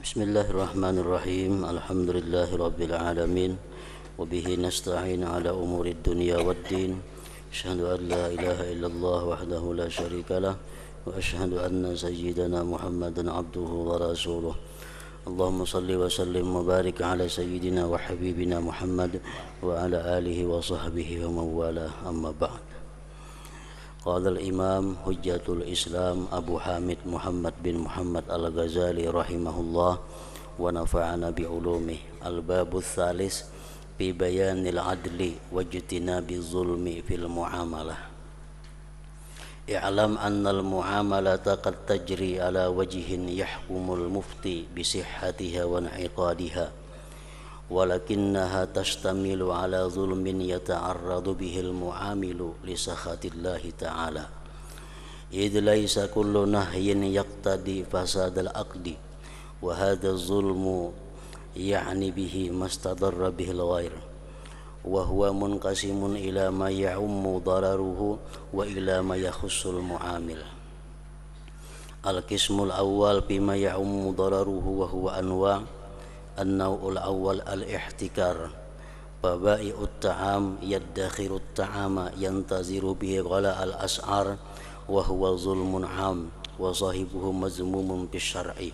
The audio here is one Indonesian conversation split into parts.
Bismillahirrahmanirrahim. Alhamdulillahirabbil alamin. Wa bihi nasta'in ala umuri dunya waddin. Asyhadu an la ilaha illallah wahdahu la syarikalah wa asyhadu anna sayyidana Muhammadan abduhu wa rasuluh. Allahumma salli wa sallim wa barik ala sayyidina wa habibina Muhammad wa ala alihi wa sahbihi wa mawala, amma ba'd. Qala al-imam hujjatul islam Abu Hamid Muhammad bin Muhammad al-Ghazali rahimahullah wa nafa'ana bi'ulumih. Al-babu tsalis fi bayanil adli wa ijtinabi zulmi fil muamalah. I'lam anna al-muamalata qad tajri ala wajhin yahkumul mufti bi sihhatiha wa in'iqadiha, walakinnaha tashtamilu ala zulmin yata'arradu bihil mu'amilu li sakhatillahi ta'ala, idh laysa kullu nahyin yaqtadi fasadal aqdi, wa hadha zulmu ya'ni bihi mastadarra bihil ghair, wa huwa munqasimun ila ma ya'ummu dararuhu wa ila ma yakhussul mu'amil. Al-qismul awwal bima ya'ummu dararuhu wa huwa anwa'. An-naw'ul awwal al-ihtikar, fabai'ut ta'am yaddakhiru at-ta'ama yantaziru bihi ghala al-as'ar wa huwa zulmun 'am wa sahibuhu mazmumun bisyar'i.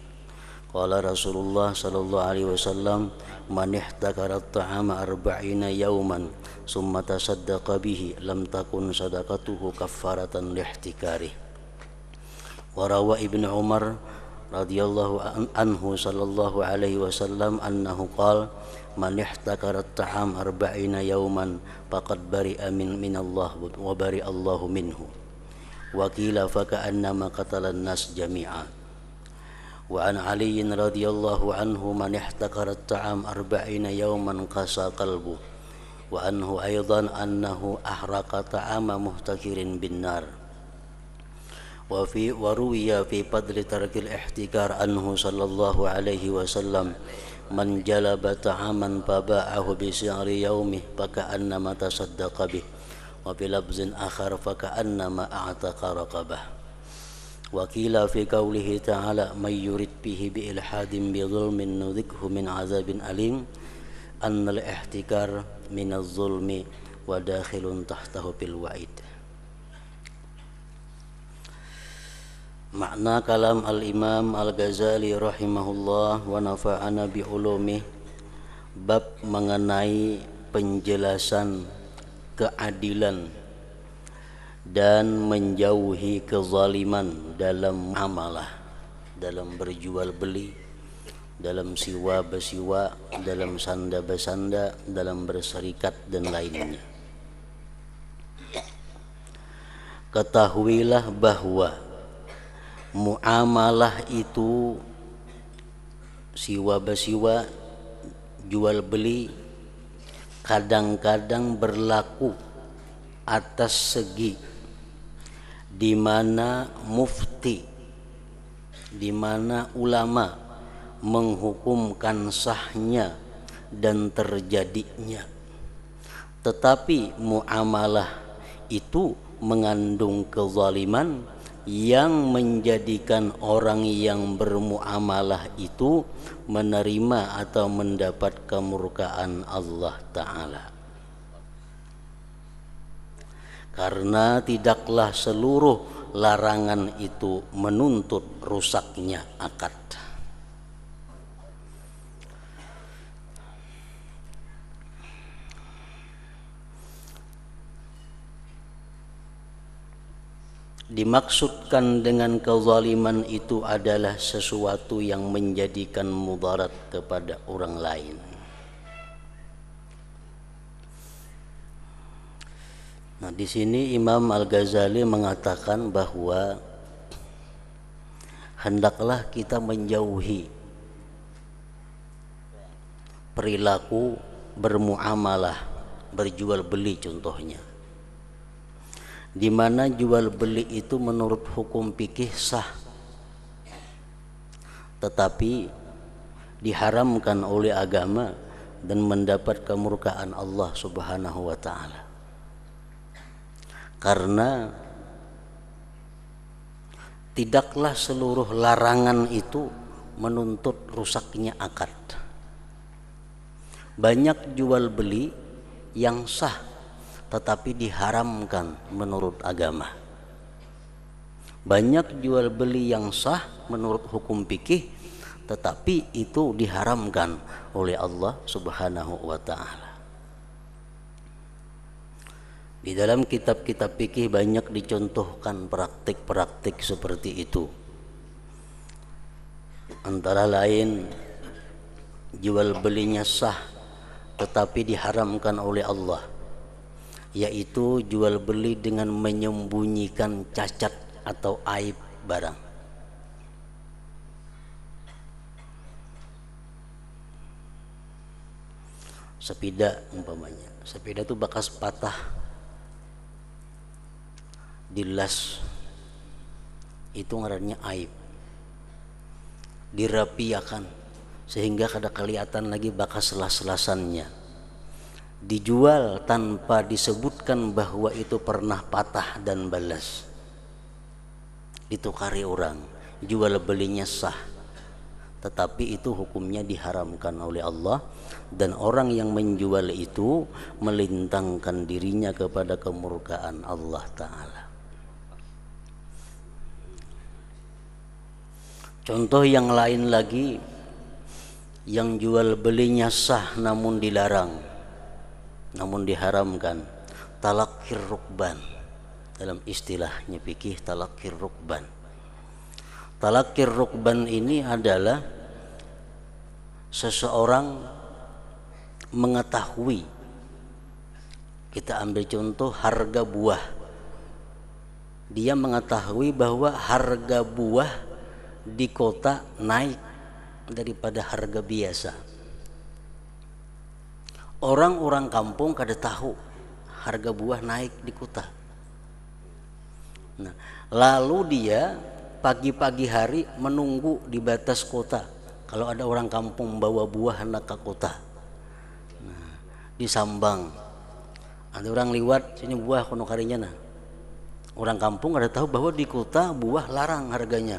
Qala Rasulullah sallallahu alaihi wasallam, man ihtakara at-ta'ama 40 yawman summa tasaddaqa bihi lam takun sadaqatuhu kaffaratan lihtikari. Wa rawa Ibnu Umar radhiyallahu anhu sallallahu alaihi wasallam annahu qala, man ihtakara at-ta'am 40 yawman faqad bari'a min Allah wa bari'a Allahu minhu, wa qila fa ka'annama qatala an-nas jami'a. Wa an Ali radhiyallahu anhu, man ihtakara at-ta'am 40 yawman qasa qalbu, wa anhu aidan annahu ahraqa ta'ama muhtakirin bin nar. Waruwiya fi fadli tarkil ihtikar anhu sallallahu alaihi wasallam, man jalaba ta'aman faba'ahu bi si'ri yaumih faka'annama tasaddaqa bih, wa fi labzin akhar faka'annama a'taqa raqabah. Wa qila fi qawlihi ta'ala, may yurid bihi bi ilhadin bi dhulmin nudhikhu min azabin alim, annal ihtikar minaz zulmi wa dakhilun tahtahu bil wa'id. Makna kalam al-imam al-Ghazali rahimahullah wa nafa'ana bi'ulumih, bab mengenai penjelasan keadilan dan menjauhi kezaliman dalam amalah, dalam berjual beli, dalam siwa bersiwa, dalam sanda bersanda, dalam berserikat dan lainnya. Ketahuilah bahwa muamalah itu, siwa bersiwa, jual beli, kadang-kadang berlaku atas segi di mana mufti, di mana ulama menghukumkan sahnya dan terjadinya, tetapi muamalah itu mengandung kezaliman yang menjadikan orang yang bermuamalah itu menerima atau mendapat kemurkaan Allah Ta'ala. Karena tidaklah seluruh larangan itu menuntut rusaknya akad. Dimaksudkan dengan kezaliman itu adalah sesuatu yang menjadikan mudarat kepada orang lain. Nah, di sini Imam Al-Ghazali mengatakan bahwa hendaklah kita menjauhi perilaku bermuamalah, berjual beli contohnya, di mana jual beli itu menurut hukum fikih sah, tetapi diharamkan oleh agama dan mendapat kemurkaan Allah Subhanahu wa Ta'ala. Karena tidaklah seluruh larangan itu menuntut rusaknya akad. Banyak jual beli yang sah tetapi diharamkan menurut agama. Banyak jual beli yang sah menurut hukum fikih tetapi itu diharamkan oleh Allah Subhanahu wa taala. Di dalam kitab-kitab fikih banyak dicontohkan praktik-praktik seperti itu. Antara lain jual belinya sah tetapi diharamkan oleh Allah, yaitu jual beli dengan menyembunyikan cacat atau aib barang. Sepeda umpamanya, sepeda itu bekas patah, dilas, itu ngarannya aib, dirapiakan sehingga kada kelihatan lagi bekas selas-selasannya, dijual tanpa disebutkan bahwa itu pernah patah dan balas, ditukari orang, jual belinya sah tetapi itu hukumnya diharamkan oleh Allah, dan orang yang menjual itu melintangkan dirinya kepada kemurkaan Allah Ta'ala. Contoh yang lain lagi, yang jual belinya sah namun dilarang, namun diharamkan, talaqqir rukban. Dalam istilahnya fikih, talaqqir rukban. Talaqqir rukban ini adalah seseorang mengetahui, kita ambil contoh harga buah, dia mengetahui bahwa harga buah di kota naik daripada harga biasa. Orang-orang kampung kada tahu harga buah naik di kota. Nah, lalu dia pagi-pagi hari menunggu di batas kota. Kalau ada orang kampung bawa buah hendak ke kota, nah, disambang. Ada orang liwat, sini buah kono karinya. Nah, orang kampung kada tahu bahwa di kota buah larang harganya.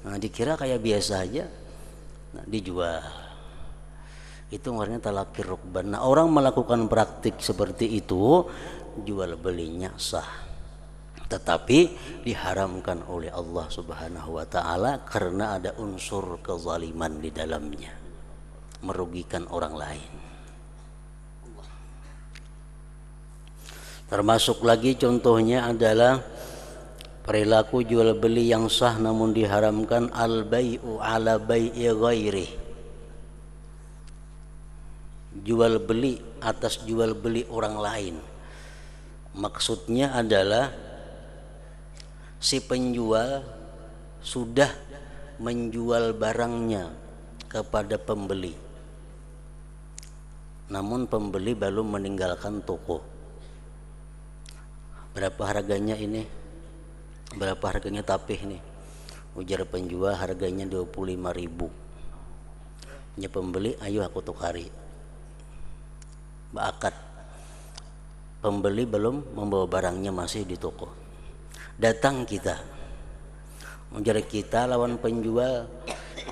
Nah, dikira kayak biasa aja, nah, dijual. Itu namanya talaqqir rukban. Nah, orang melakukan praktik seperti itu, jual belinya sah, tetapi diharamkan oleh Allah Subhanahu wa taala karena ada unsur kezaliman di dalamnya, merugikan orang lain. Termasuk lagi contohnya adalah perilaku jual beli yang sah namun diharamkan, al-bai'u ala bai'i ghairi. Jual beli atas jual beli orang lain. Maksudnya adalah si penjual sudah menjual barangnya kepada pembeli, namun pembeli belum meninggalkan toko. Berapa harganya ini? Berapa harganya tapih nih? Ujar penjual harganya 25.000. Ya pembeli, ayo aku tukari. Beakad. Pembeli belum membawa barangnya, masih di toko. Datang kita, ujar kita lawan penjual,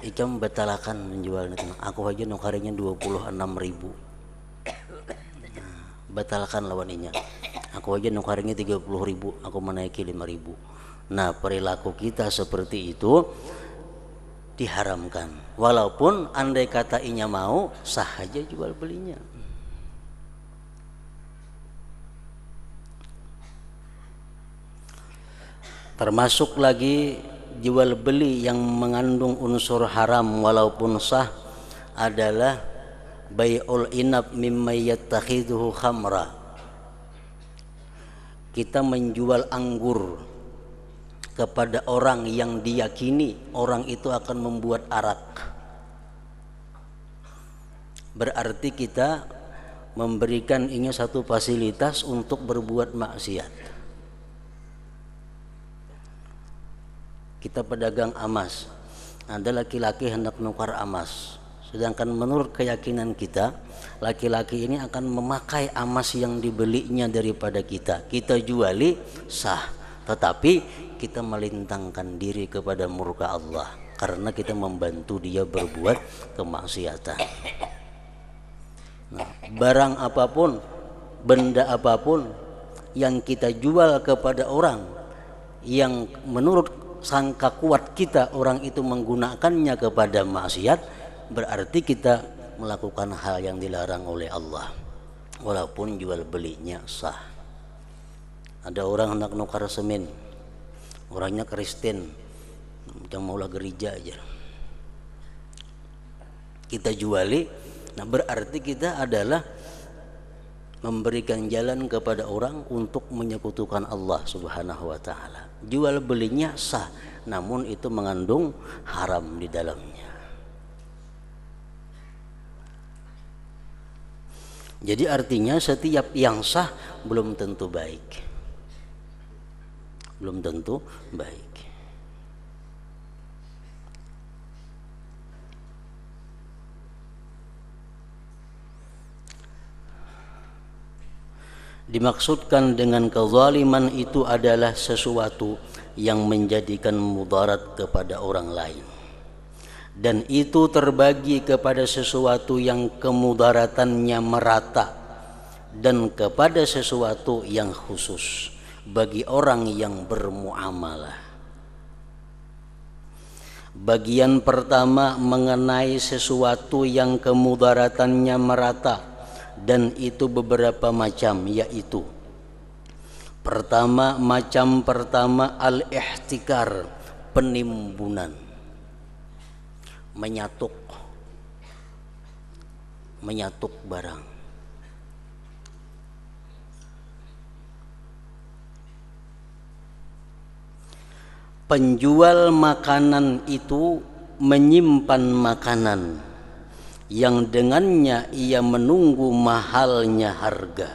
ikam batalakan menjual itu. Aku aja nukarinya 26.000. Batalkan lawaninya. Aku aja nukarinya 30.000, aku menaiki 5.000. Nah, perilaku kita seperti itu diharamkan. Walaupun andai kata inya mau, sah aja jual belinya. Termasuk lagi jual beli yang mengandung unsur haram walaupun sah adalah bai'ul inab mimma yattakhiduhu khamra. Kita menjual anggur kepada orang yang diyakini orang itu akan membuat arak. Berarti kita memberikan ini satu fasilitas untuk berbuat maksiat. Kita pedagang emas, ada laki-laki hendak nukar emas, sedangkan menurut keyakinan kita laki-laki ini akan memakai emas yang dibelinya daripada kita juali sah, tetapi kita melintangkan diri kepada murka Allah karena kita membantu dia berbuat kemaksiatan. Nah, barang apapun, benda apapun yang kita jual kepada orang yang menurut sangka kuat kita orang itu menggunakannya kepada maksiat, berarti kita melakukan hal yang dilarang oleh Allah, walaupun jual belinya sah. Ada orang hendak nukar semen, orangnya Kristen, yang maulah gereja aja, kita juali, nah berarti kita adalah memberikan jalan kepada orang untuk menyekutukan Allah Subhanahu wa taala. Jual belinya sah, namun itu mengandung haram di dalamnya. Jadi artinya setiap yang sah belum tentu baik. Belum tentu baik. Dimaksudkan dengan kezaliman itu adalah sesuatu yang menjadikan mudarat kepada orang lain, dan itu terbagi kepada sesuatu yang kemudaratannya merata dan kepada sesuatu yang khusus bagi orang yang bermuamalah. Bagian pertama mengenai sesuatu yang kemudaratannya merata, dan itu beberapa macam, yaitu macam pertama al-ihtikar, penimbunan, menyatuk barang. Penjual makanan itu menyimpan makanan yang dengannya ia menunggu mahalnya harga,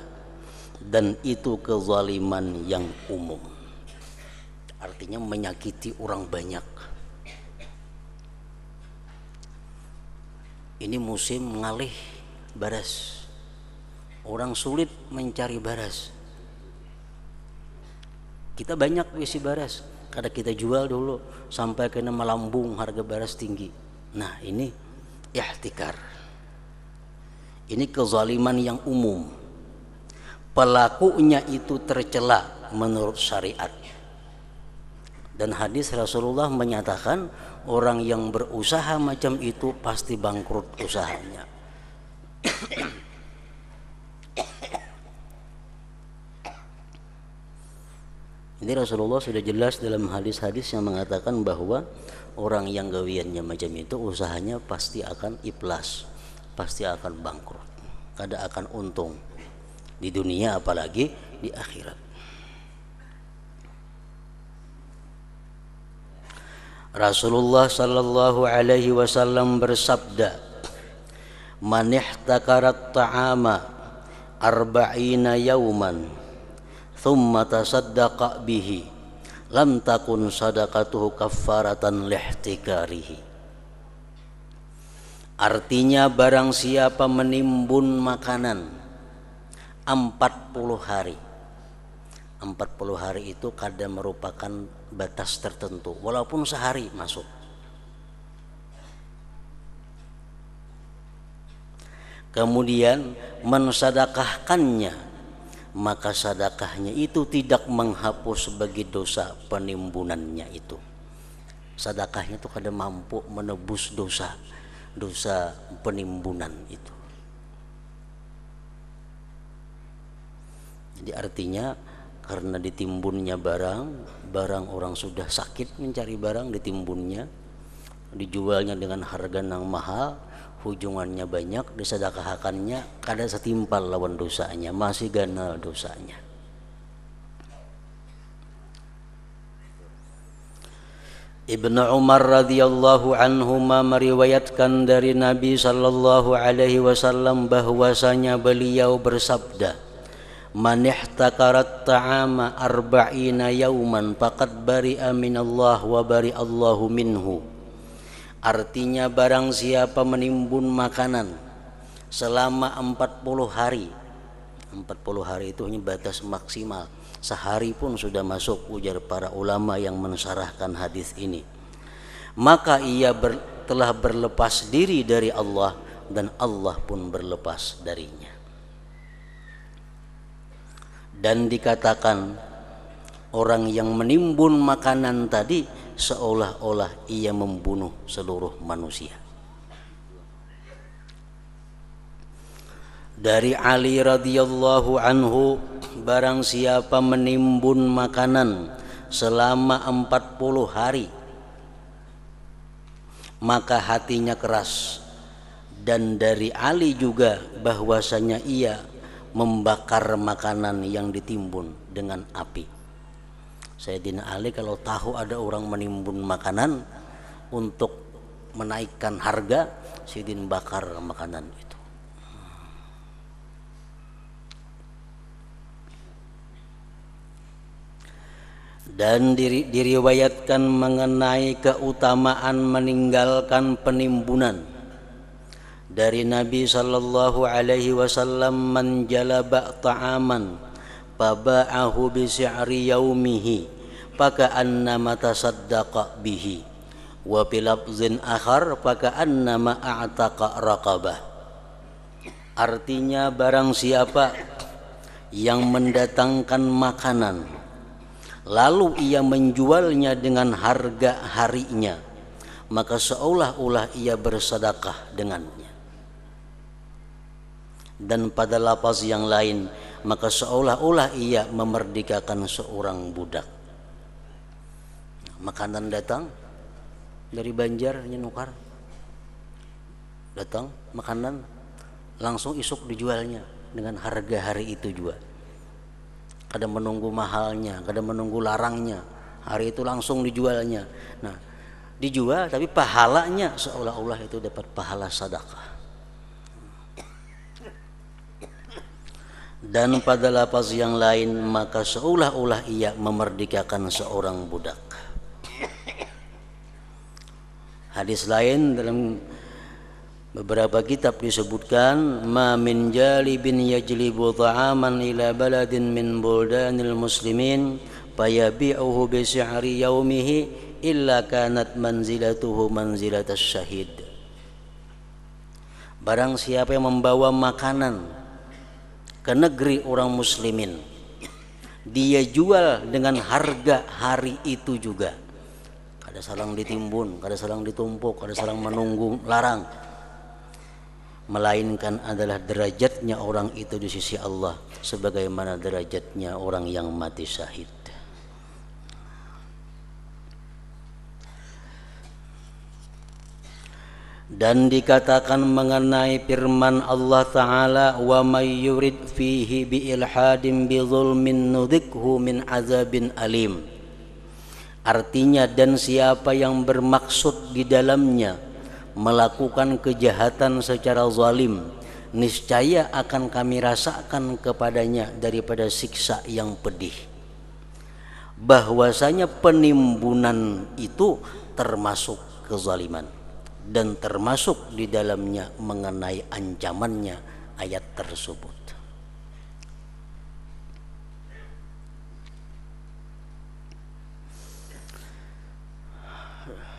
dan itu kezaliman yang umum. Artinya menyakiti orang banyak. Ini musim ngalih baras, orang sulit mencari baras, kita banyak isi baras, kada kita jual dulu sampai kena melambung harga baras tinggi. Nah ini ihtikar, ini kezaliman yang umum, pelakunya itu tercela menurut syariat. Dan hadis Rasulullah menyatakan orang yang berusaha macam itu pasti bangkrut usahanya. Ini Rasulullah sudah jelas dalam hadis-hadis yang mengatakan bahwa orang yang gawiannya macam itu usahanya pasti akan iflas, pasti akan bangkrut, kada akan untung di dunia apalagi di akhirat. Rasulullah sallallahu alaihi wasallam bersabda, "Man ihtakarat ta'ama arba'ina yauman thumma tasaddaqa bihi lam takun sadaqatuhu kaffaratan lihtikarihi." Artinya barang siapa menimbun makanan 40 hari. 40 hari itu kadang merupakan batas tertentu, walaupun sehari masuk. Kemudian mensedekahkannya, maka sedekahnya itu tidak menghapus sebagai dosa penimbunannya itu. Sedekahnya itu kadang mampu menebus dosa penimbunan itu. Jadi artinya karena ditimbunnya barang orang sudah sakit mencari barang, ditimbunnya, dijualnya dengan harga yang mahal, hujungannya banyak, disedekahkannya kada setimpal lawan dosanya, masih ganal dosanya. Ibnu Umar radhiyallahu anhuma meriwayatkan dari Nabi sallallahu alaihi wasallam bahwasanya beliau bersabda, "Man ihtakarat ta'ama arba'ina yauman faqad bari'a minallah wa bari'allahu minhu." Artinya barang siapa menimbun makanan selama 40 hari. 40 hari itu hanya batas maksimal. Sehari pun sudah masuk, ujar para ulama yang mensyarahkan hadis ini. maka ia telah berlepas diri dari Allah dan Allah pun berlepas darinya. Dan dikatakan orang yang menimbun makanan tadi seolah-olah ia membunuh seluruh manusia. Dari Ali radhiyallahu anhu, barang siapa menimbun makanan selama 40 hari maka hatinya keras. Dan dari Ali juga bahwasanya ia membakar makanan yang ditimbun dengan api. Sayyidina Ali kalau tahu ada orang menimbun makanan untuk menaikkan harga, Sayyidina bakar makanan itu. Dan diriwayatkan mengenai keutamaan meninggalkan penimbunan dari Nabi sallallahu alaihi wasallam, man jalaba ta'aman faba'ahu bi si'ri yaumihi faka'annama tasaddaqa bihi wa bilafzin akhar faka'annama a'taqa raqabah. Artinya barang siapa yang mendatangkan makanan lalu ia menjualnya dengan harga harinya, maka seolah-olah ia bersedekah dengannya. Dan pada lafaz yang lain, maka seolah-olah ia memerdekakan seorang budak. Makanan datang dari Banjar, nukar datang makanan, langsung isuk dijualnya dengan harga hari itu juga. Kadang menunggu mahalnya, kadang menunggu larangnya, hari itu langsung dijualnya. Nah, dijual tapi pahalanya seolah-olah itu dapat pahala sedekah. Dan pada lafaz yang lain, maka seolah-olah ia memerdekakan seorang budak. Hadis lain dalam beberapa kitab disebutkan, ma min jalibin yajlibu ta'aman ila baladin min buldanil muslimin fayabi'uhu bi si'ri yaumihi illa kanat manzilatuhu manzilatas syahid. Barang siapa yang membawa makanan ke negeri orang muslimin, dia jual dengan harga hari itu juga. Kada salang ditimbun, kada salang ditumpuk, kada salang menunggu larang, melainkan adalah derajatnya orang itu di sisi Allah sebagaimana derajatnya orang yang mati syahid. Dan dikatakan mengenai firman Allah Ta'ala, wa may yurid fihi bi ilhadin bi zulmin nudhikhu min azabin alim. Artinya, dan siapa yang bermaksud di dalamnya melakukan kejahatan secara zalim, niscaya akan kami rasakan kepadanya daripada siksa yang pedih. Bahwasanya penimbunan itu termasuk kezaliman dan termasuk di dalamnya mengenai ancamannya ayat tersebut.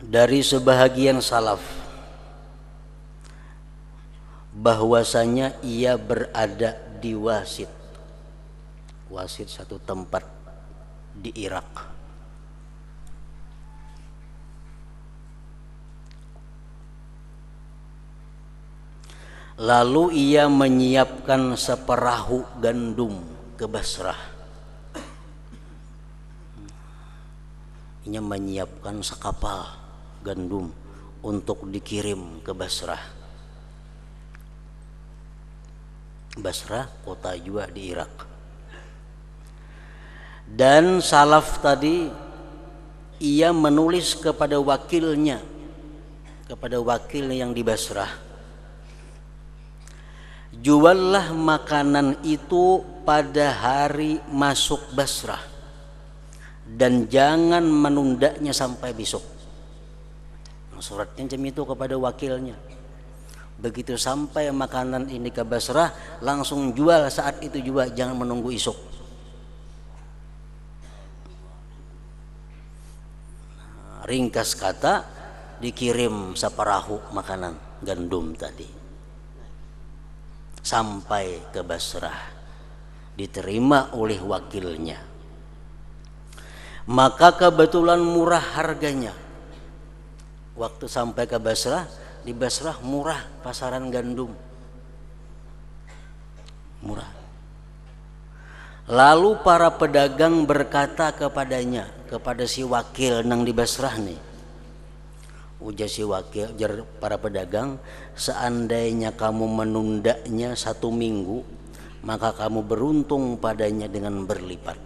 Dari sebahagian salaf bahwasanya ia berada di Wasit. Wasit satu tempat di Irak. Lalu ia menyiapkan seperahu gandum ke Basrah. Ia menyiapkan sekapal gandum untuk dikirim ke Basrah. Basrah kota juga di Irak. Dan salaf tadi ia menulis kepada wakilnya, kepada wakil yang di Basrah, juallah makanan itu pada hari masuk Basrah dan jangan menundanya sampai besok. Suratnya jam itu kepada wakilnya. Begitu sampai makanan ini ke Basrah, langsung jual saat itu juga, jangan menunggu esok. Ringkas kata, dikirim saperahu makanan gandum tadi sampai ke Basrah, diterima oleh wakilnya. Maka kebetulan murah harganya. Waktu sampai ke Basrah, di Basrah murah pasaran gandum, murah. Lalu para pedagang berkata kepadanya, kepada si wakil nang di Basrah nih, ujar si wakil, ujar para pedagang, seandainya kamu menundanya 1 minggu, maka kamu beruntung padanya dengan berlipat.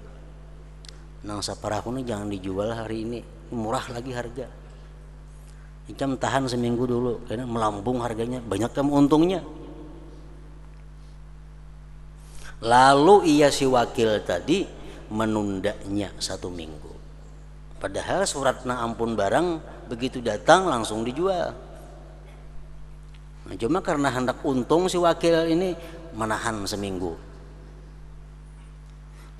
Nang saparahu ini jangan dijual hari ini, murah lagi harga. Icam tahan seminggu dulu, karena melambung harganya, banyak kamu untungnya. Lalu ia si wakil tadi menundanya 1 minggu. Padahal surat na ampun barang begitu datang langsung dijual. Nah, cuma karena hendak untung si wakil ini menahan seminggu.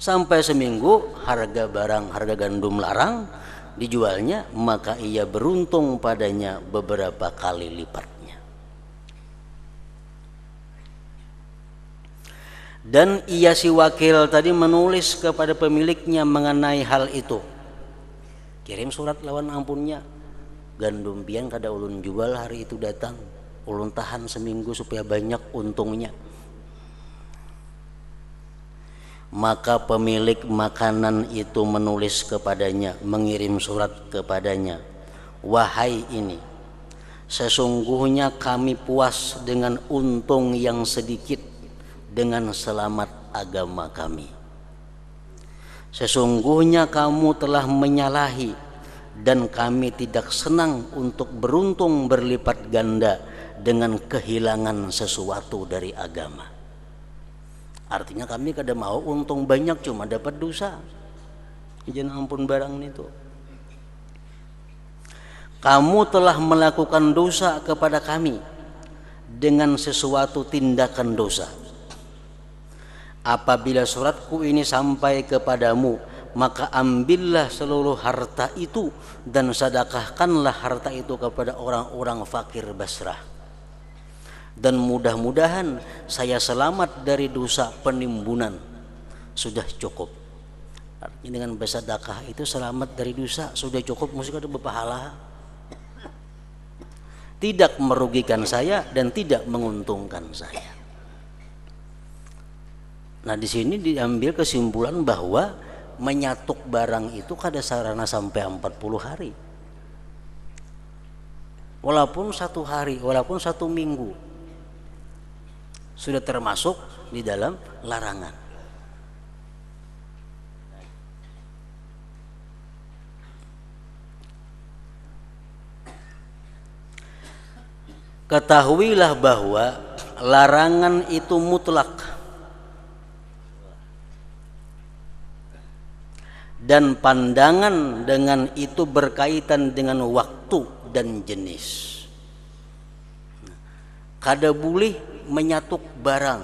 Sampai seminggu harga barang, harga gandum larang dijualnya, maka ia beruntung padanya beberapa kali lipatnya. Dan ia si wakil tadi menulis kepada pemiliknya mengenai hal itu. Kirim surat lawan ampunnya, gandum pian kada ulun jual hari itu datang, ulun tahan seminggu supaya banyak untungnya. Maka pemilik makanan itu menulis kepadanya, mengirim surat kepadanya, wahai ini, sesungguhnya kami puas dengan untung yang sedikit dengan selamat agama kami. Sesungguhnya kamu telah menyalahi dan kami tidak senang untuk beruntung berlipat ganda dengan kehilangan sesuatu dari agama. Artinya kami kada mau untung banyak cuma dapat dosa. Jangan ampun barang itu. Kamu telah melakukan dosa kepada kami dengan sesuatu tindakan dosa. Apabila suratku ini sampai kepadamu, maka ambillah seluruh harta itu dan sedekahkanlah harta itu kepada orang-orang fakir Basrah. Dan mudah-mudahan saya selamat dari dosa penimbunan. Sudah cukup. Artinya dengan bersedekah itu selamat dari dosa, sudah cukup, mesti ada berpahala. Tidak merugikan saya dan tidak menguntungkan saya. Nah, di sini diambil kesimpulan bahwa menyatuk barang itu kada sarana sampai 40 hari. Walaupun 1 hari, walaupun 1 minggu, sudah termasuk di dalam larangan. Ketahuilah bahwa larangan itu mutlak. Dan pandangan dengan itu berkaitan dengan waktu dan jenis. Kada boleh menyatuk barang.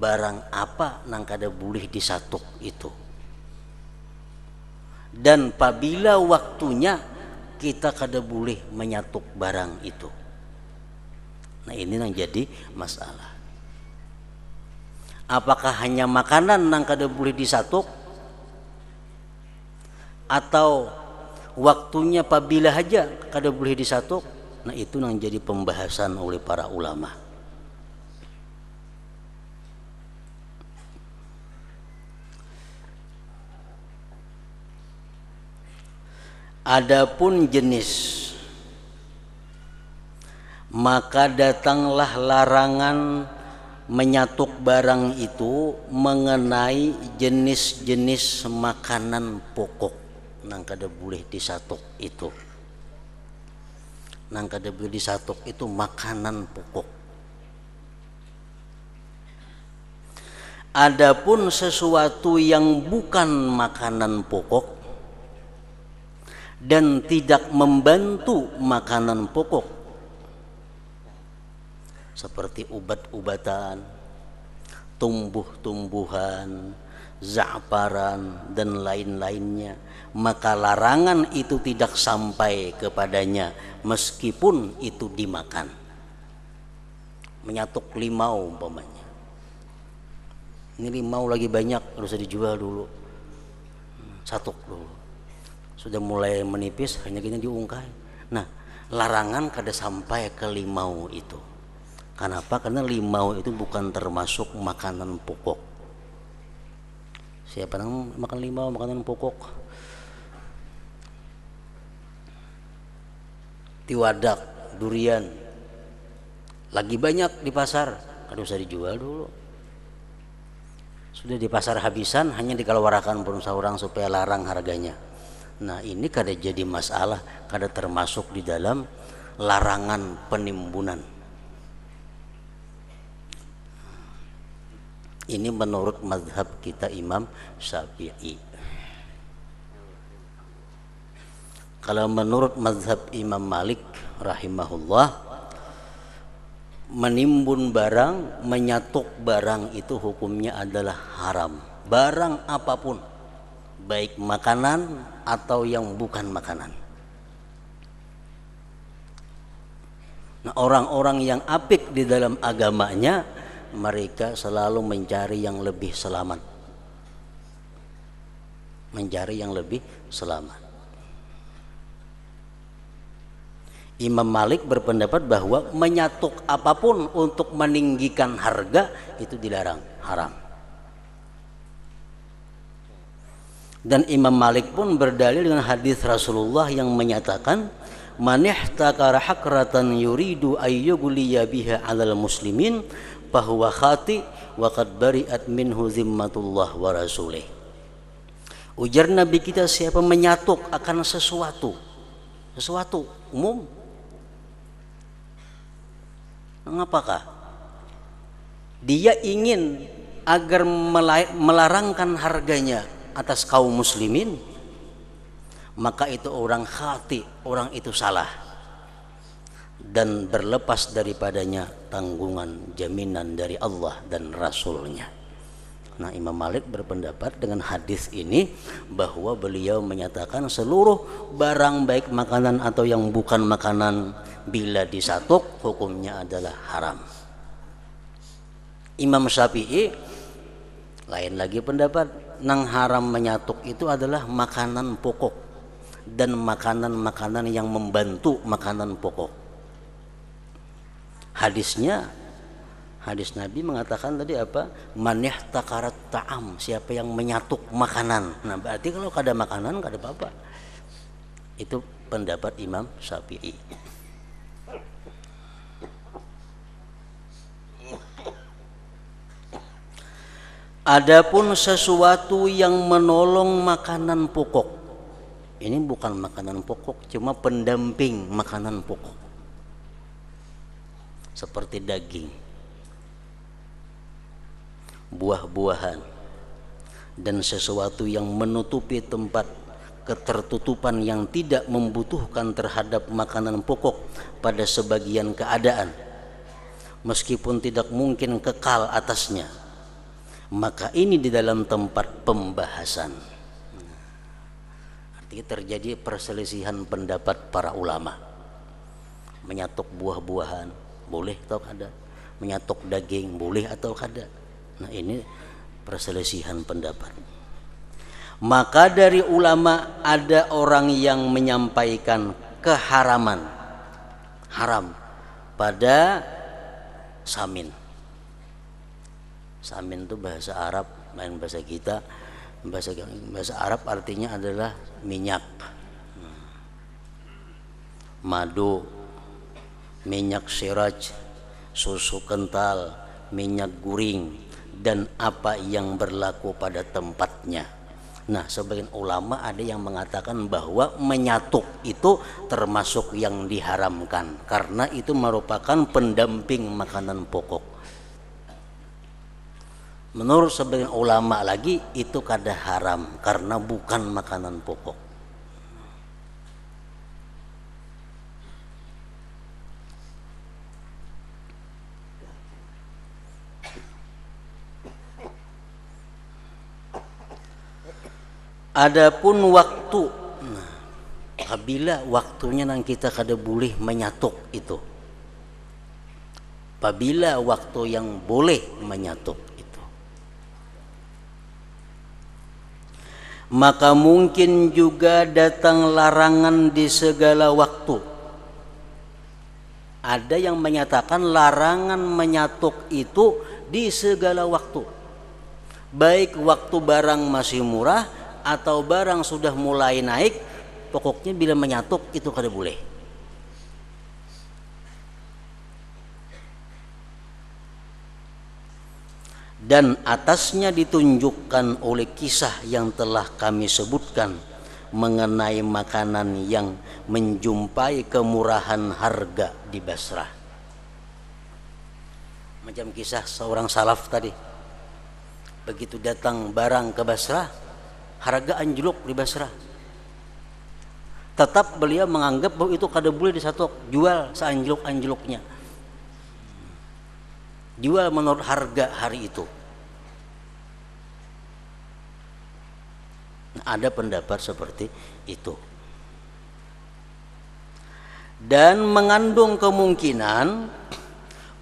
Barang apa nang kada boleh disatuk itu. Dan apabila waktunya kita kada boleh menyatuk barang itu. Nah, ini yang jadi masalah. Apakah hanya makanan nang kada boleh disatuk, atau waktunya apabila aja kada boleh disatuk? Nah, itu yang jadi pembahasan oleh para ulama. Adapun jenis, maka datanglah larangan menyatuk barang itu mengenai jenis-jenis makanan pokok nang kada boleh disatuk itu. Nang kada boleh disatuk itu makanan pokok. Adapun sesuatu yang bukan makanan pokok dan tidak membantu makanan pokok, seperti ubat-ubatan, tumbuh-tumbuhan, za'faran dan lain-lainnya, maka larangan itu tidak sampai kepadanya meskipun itu dimakan. Menyatuk limau umpamanya, ini limau lagi banyak, harus dijual dulu, satuk dulu, sudah mulai menipis hanya gini diungkai. Nah, larangan kada sampai ke limau itu. Kenapa? Karena limau itu bukan termasuk makanan pokok. Siapa yang makan limau makanan pokok? Tiwadak, durian lagi banyak di pasar, kada usah dijual dulu. Sudah di pasar habisan, hanya dikeluarkan pun seorang supaya larang harganya. Nah, ini kada jadi masalah, kada termasuk di dalam larangan penimbunan. Ini menurut mazhab kita Imam Syafi'i. Kalau menurut mazhab Imam Malik rahimahullah, menimbun barang, menyatuk barang itu hukumnya adalah haram. Barang apapun, baik makanan atau yang bukan makanan. Nah, orang-orang yang apik di dalam agamanya, mereka selalu mencari yang lebih selamat. Mencari yang lebih selamat. Imam Malik berpendapat bahwa menyatuk apapun untuk meninggikan harga itu dilarang, haram. Dan Imam Malik pun berdalil dengan hadis Rasulullah yang menyatakan, man ihtakara hakratan yuridu ayyughliya biha 'alal muslimin fahuwa khati wa qad bari'at minhu zimmatullah wa rasulih. Ujar Nabi kita, siapa menyatuk akan sesuatu umum, mengapakah dia ingin agar melarangkan harganya atas kaum muslimin, maka itu orang khati, orang itu salah, dan berlepas daripadanya tanggungan jaminan dari Allah dan Rasulnya. Nah, Imam Malik berpendapat dengan hadis ini bahwa beliau menyatakan seluruh barang baik makanan atau yang bukan makanan bila disatuk hukumnya adalah haram. Imam Syafi'i lain lagi pendapat, nang haram menyatuk itu adalah makanan pokok dan makanan-makanan yang membantu makanan pokok. Hadis Nabi mengatakan tadi apa? Man ihtakarat ta'am, siapa yang menyatuk makanan. Nah, berarti kalau kada makanan kada apa-apa. Itu pendapat Imam Syafi'i. Adapun sesuatu yang menolong makanan pokok, ini bukan makanan pokok, cuma pendamping makanan pokok, seperti daging, buah-buahan, dan sesuatu yang menutupi tempat ketertutupan yang tidak membutuhkan terhadap makanan pokok pada sebagian keadaan, meskipun tidak mungkin kekal atasnya, maka ini di dalam tempat pembahasan. Artinya terjadi perselisihan pendapat para ulama. Menyatuk buah-buahan boleh atau kada, menyatuk daging boleh atau kada. Nah, ini perselisihan pendapat. Maka dari ulama ada orang yang menyampaikan keharaman, haram pada samin. Samin itu bahasa Arab, lain bahasa kita. Bahasa Arab artinya adalah minyak, madu, minyak siraj, susu kental, minyak guring, dan apa yang berlaku pada tempatnya. Nah, sebagian ulama ada yang mengatakan bahwa menyatuk itu termasuk yang diharamkan karena itu merupakan pendamping makanan pokok. Menurut sebagian ulama lagi itu kada haram karena bukan makanan pokok. Adapun waktu, nah, apabila waktunya nang kita kada boleh menyatuk itu. Apabila waktu yang boleh menyatuk itu, maka mungkin juga datang larangan di segala waktu. Ada yang menyatakan larangan menyatuk itu di segala waktu, baik waktu barang masih murah atau barang sudah mulai naik, pokoknya bila menyatuk itu kada boleh. Dan atasnya ditunjukkan oleh kisah yang telah kami sebutkan mengenai makanan yang menjumpai kemurahan harga di Basrah. Macam kisah seorang salaf tadi, begitu datang barang ke Basrah, harga anjlok di Basrah. Tetap beliau menganggap bahwa itu kada boleh disatuk, jual seanjlok-anjloknya, jual menurut harga hari itu. Ada pendapat seperti itu, dan mengandung kemungkinan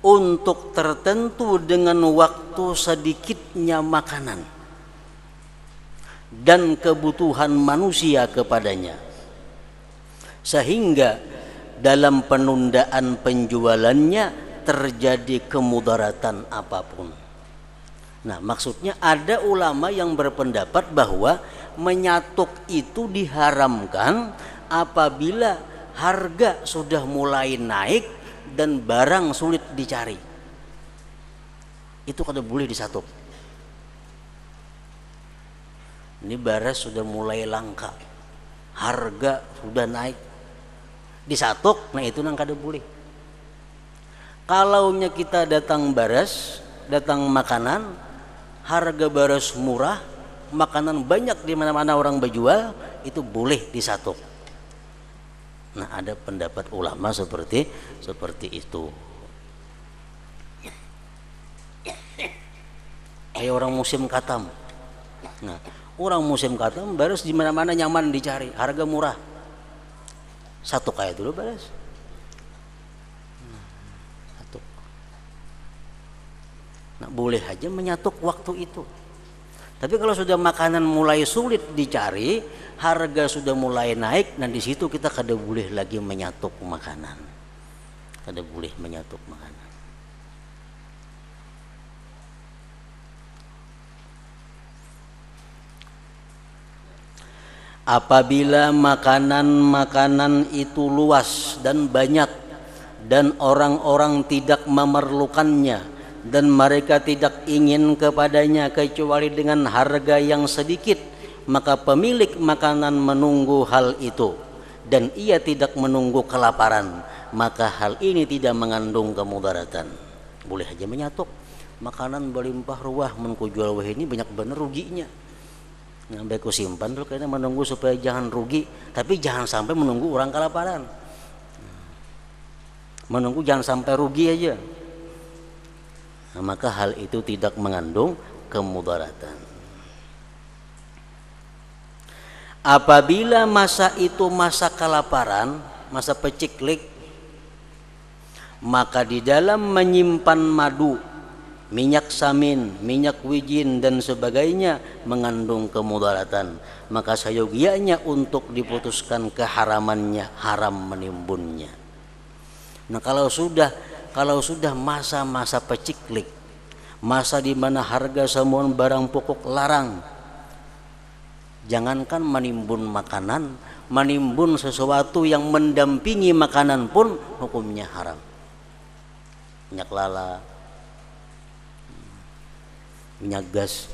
untuk tertentu dengan waktu sedikitnya makanan dan kebutuhan manusia kepadanya, sehingga dalam penundaan penjualannya terjadi kemudaratan apapun. Nah, maksudnya ada ulama yang berpendapat bahwa menyatuk itu diharamkan apabila harga sudah mulai naik dan barang sulit dicari. Itu kada boleh disatuk. Ini beras sudah mulai langka, harga sudah naik, disatuk, nah itu nang kada boleh. Kalaunya kita datang beras, datang makanan, harga beras murah, makanan banyak di mana-mana orang berjual, itu boleh disatuk. Nah, ada pendapat ulama seperti itu. Kayak orang musim katam. Nah, orang musim katam beras di mana-mana nyaman dicari, harga murah. Satu kayak dulu beras. Satu. Nah, boleh aja menyatuk waktu itu. Tapi kalau sudah makanan mulai sulit dicari, harga sudah mulai naik, dan di situ kita kada boleh lagi menyatuk makanan. Kada boleh menyatuk makanan. Apabila makanan-makanan itu luas dan banyak dan orang-orang tidak memerlukannya dan mereka tidak ingin kepadanya kecuali dengan harga yang sedikit, maka pemilik makanan menunggu hal itu dan ia tidak menunggu kelaparan, maka hal ini tidak mengandung kemudaratan. Boleh aja menyatuk. Makanan berlimpah ruah menku jual wah ini banyak bener ruginya. Ngambil ku simpan dulu karena menunggu supaya jangan rugi, tapi jangan sampai menunggu orang kelaparan. Menunggu jangan sampai rugi aja. Nah, maka hal itu tidak mengandung kemudaratan. Apabila masa itu masa kelaparan, masa peciklik, maka di dalam menyimpan madu, minyak samin, minyak wijin dan sebagainya mengandung kemudaratan, maka sayogianya untuk diputuskan keharamannya, haram menimbunnya. Nah, kalau sudah masa-masa peciklik, masa di mana harga semua barang pokok larang, jangankan menimbun makanan, menimbun sesuatu yang mendampingi makanan pun hukumnya haram. Minyak lala, minyak gas.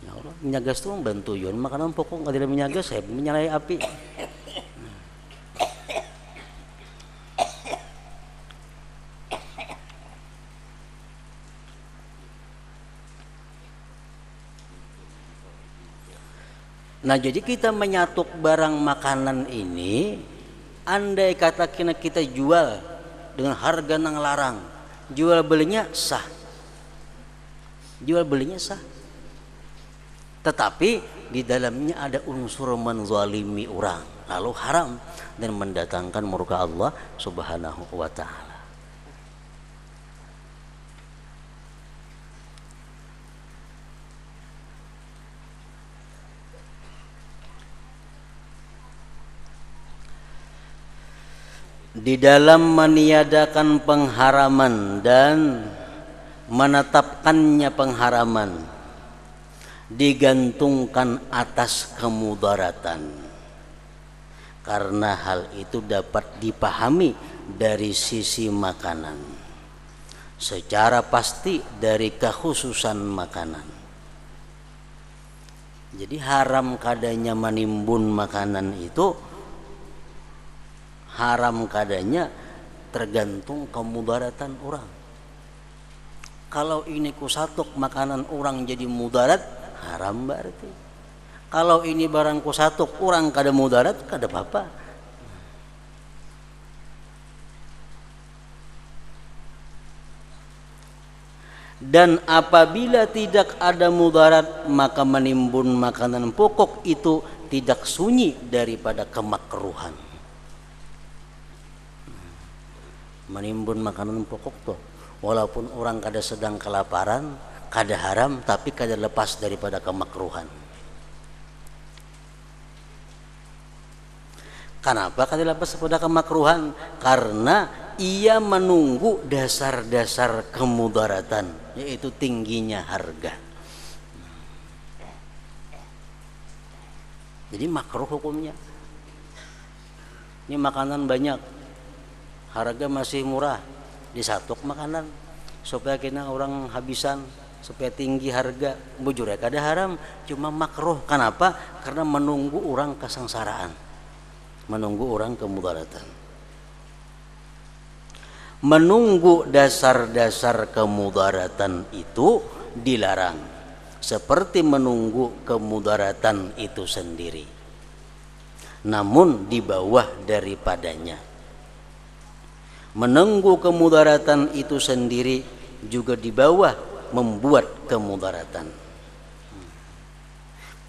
Ya Allah, minyak gas itu membantu yun. Makanan pokok nggak ada minyak gas, saya menyalahi api. Nah, jadi kita menyatuk barang makanan ini, andai kata kita jual dengan harga nang larang, jual belinya sah. Jual belinya sah. tetapi di dalamnya ada unsur menzalimi orang, lalu haram dan mendatangkan murka Allah Subhanahu wa taala. Di dalam meniadakan pengharaman dan menetapkannya pengharaman digantungkan atas kemudaratan, karena hal itu dapat dipahami dari sisi makanan secara pasti dari kekhususan makanan. Jadi haram kadanya menimbun makanan itu haram kadanya tergantung kemudaratan orang. Kalau ini kusatuk makanan orang jadi mudarat, haram berarti. Kalau ini barang kusatuk orang kada mudarat, kada apa-apa. Dan apabila tidak ada mudarat, maka menimbun makanan pokok itu tidak sunyi daripada kemakruhan. Menimbun makanan pokok tuh, walaupun orang kada sedang kelaparan, kada haram, tapi kada lepas daripada kemakruhan. Kenapa kada lepas daripada kemakruhan? Karena ia menunggu dasar-dasar kemudaratan, yaitu tingginya harga. Jadi makruh hukumnya. Ini makanan banyak, harga masih murah, disatuk makanan supaya kena orang habisan, supaya tinggi harga. Bujur kada haram, cuma makruh. Kenapa? Karena menunggu orang kesengsaraan, menunggu orang kemudaratan. Menunggu dasar-dasar kemudaratan itu dilarang, seperti menunggu kemudaratan itu sendiri, namun di bawah daripadanya. Menunggu kemudaratan itu sendiri juga di bawah membuat kemudaratan.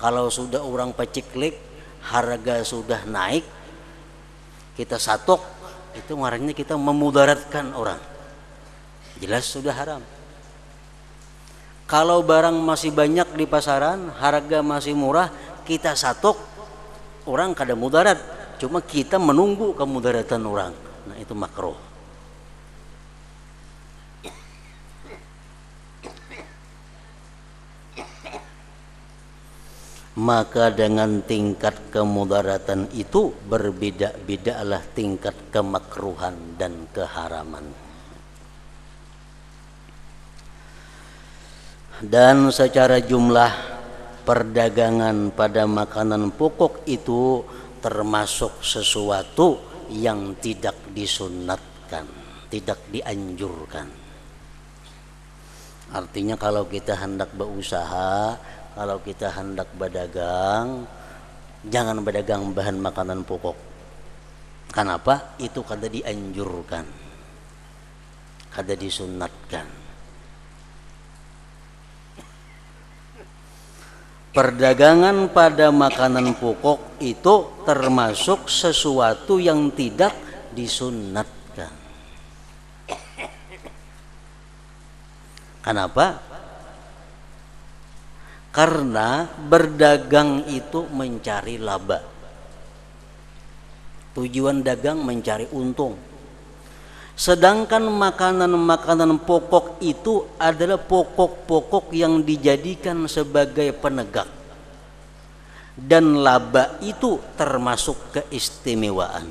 Kalau sudah orang paciklik, harga sudah naik, kita satok, itu ngarannya kita memudaratkan orang. Jelas sudah haram. Kalau barang masih banyak di pasaran, harga masih murah, kita satok, orang kada mudarat, cuma kita menunggu kemudaratan orang. Nah, itu makruh. Maka dengan tingkat kemudaratan itu berbeda-bedalah tingkat kemakruhan dan keharaman. Dan secara jumlah perdagangan pada makanan pokok itu termasuk sesuatu yang tidak disunatkan, tidak dianjurkan. Artinya kalau kita hendak berusaha, kalau kita hendak berdagang, jangan berdagang bahan makanan pokok. Kenapa? Itu kada dianjurkan, kada disunatkan. Perdagangan pada makanan pokok itu termasuk sesuatu yang tidak disunatkan. Kenapa? Karena berdagang itu mencari laba. Tujuan dagang mencari untung. Sedangkan makanan-makanan pokok itu adalah pokok-pokok yang dijadikan sebagai penegak. Dan laba itu termasuk keistimewaan.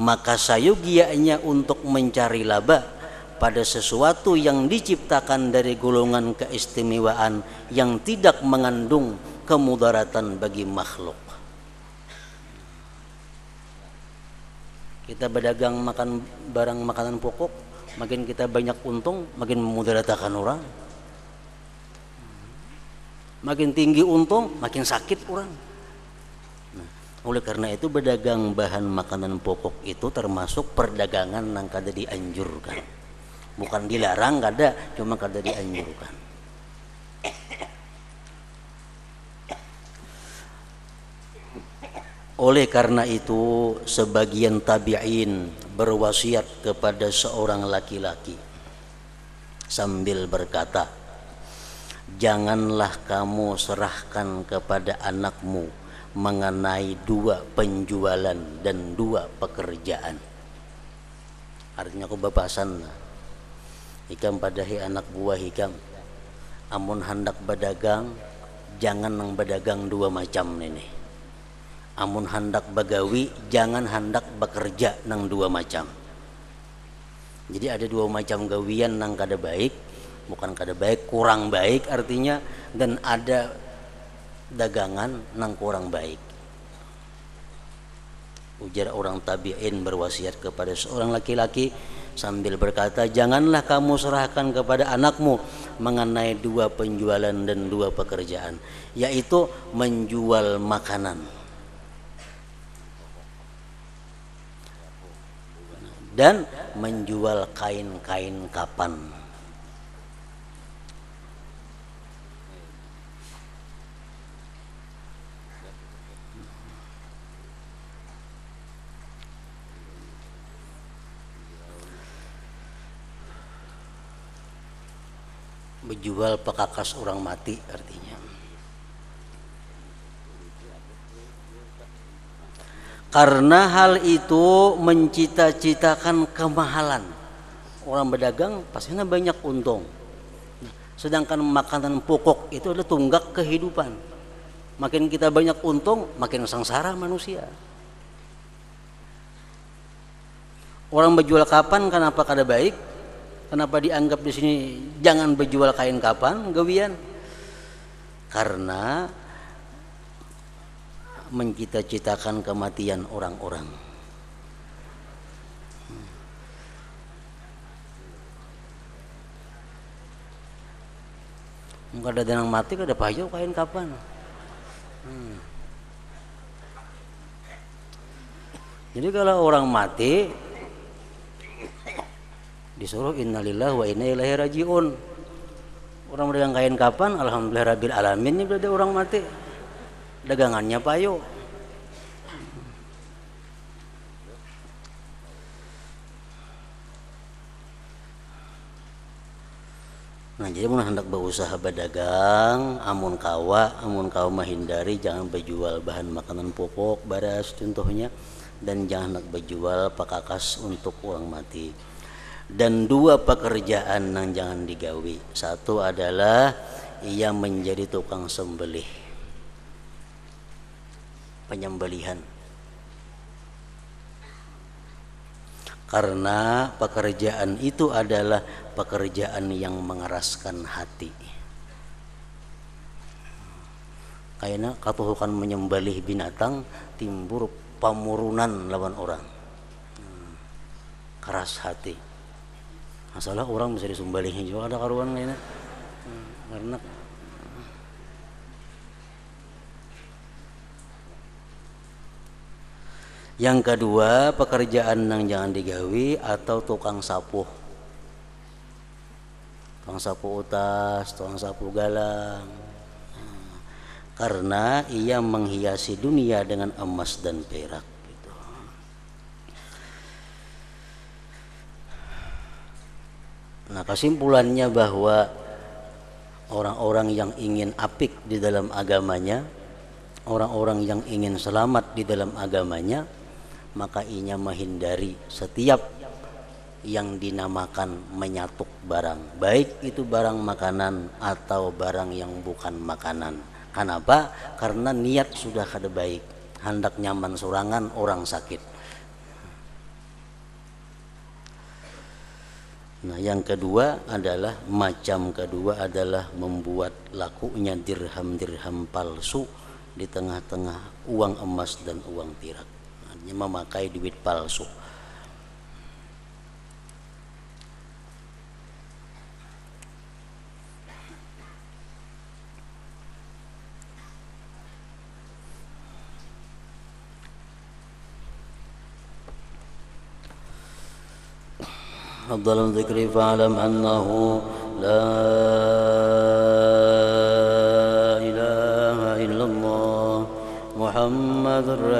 Maka sayogianya untuk mencari laba pada sesuatu yang diciptakan dari golongan keistimewaan yang tidak mengandung kemudaratan bagi makhluk. Kita berdagang makan barang makanan pokok, makin kita banyak untung, makin memudaratakan orang. Makin tinggi untung, makin sakit orang. Nah, oleh karena itu berdagang bahan makanan pokok itu termasuk perdagangan yang kada dianjurkan. Bukan dilarang kada, cuma kada dianjurkan. Oleh karena itu sebagian tabi'in berwasiat kepada seorang laki-laki sambil berkata, janganlah kamu serahkan kepada anakmu mengenai 2 penjualan dan 2 pekerjaan. Artinya aku bapasan hikam padahi anak buah hikam, amun hendak berdagang jangan nang berdagang 2 macam ini. Amun hendak bagawi jangan hendak bekerja nang 2 macam. Jadi ada 2 macam gawian nang kada baik, bukan kada baik, kurang baik artinya, dan ada dagangan nang kurang baik. Ujar orang tabi'in berwasiat kepada seorang laki-laki sambil berkata, janganlah kamu serahkan kepada anakmu mengenai 2 penjualan dan 2 pekerjaan, yaitu menjual makanan dan menjual kain-kain kapan. Menjual pekakas orang mati artinya. Karena hal itu mencita-citakan kemahalan. Orang berdagang pastinya banyak untung. Sedangkan makanan pokok itu adalah tunggak kehidupan. Makin kita banyak untung, makin sengsara manusia. Orang berjual kapan kenapa kada baik? Kenapa dianggap di sini jangan berjual kain kapan, gawian? Karena mencita-citakan kematian orang-orang. Enggak ada yang mati, kada payo kain kapan. Jadi kalau orang mati disuruh innalillahi wa inna ilaihi rajiun. Orang berdagang kain kapan, alhamdulillah rabbil alamin, ini berarti orang mati. Dagangannya payo. Nah, jadi mun hendak berusaha berdagang, amun kau menghindari jangan berjual bahan makanan pokok, baras contohnya, dan jangan hendak berjual pekakas untuk orang mati. Dan 2 pekerjaan yang jangan digawi. Satu adalah ia menjadi tukang sembelih, penyembelihan. Karena pekerjaan itu adalah pekerjaan yang mengeraskan hati. Kayaknya katuhukan menyembelih binatang timbul pamurunan lawan orang. Keras hati. Masalah orang bisa disembelihnya juga ada karuan kayaknya. Karena yang kedua, pekerjaan yang jangan digawi atau tukang sapu. Tukang sapu utas, tukang sapu galang. Karena ia menghiasi dunia dengan emas dan perak. Gitu. Nah, kesimpulannya bahwa orang-orang yang ingin apik di dalam agamanya, orang-orang yang ingin selamat di dalam agamanya, maka ia menghindari setiap yang dinamakan menyatuk barang, baik itu barang makanan atau barang yang bukan makanan. Kenapa? Karena niat sudah kada baik, hendak nyaman sorangan orang sakit. Nah, yang kedua adalah membuat lakunya dirham-dirham palsu di tengah-tengah uang emas dan uang perak. Memakai duit palsu. Afdalul dzikri fa'lam annahu la ilaha illallah Muhammadur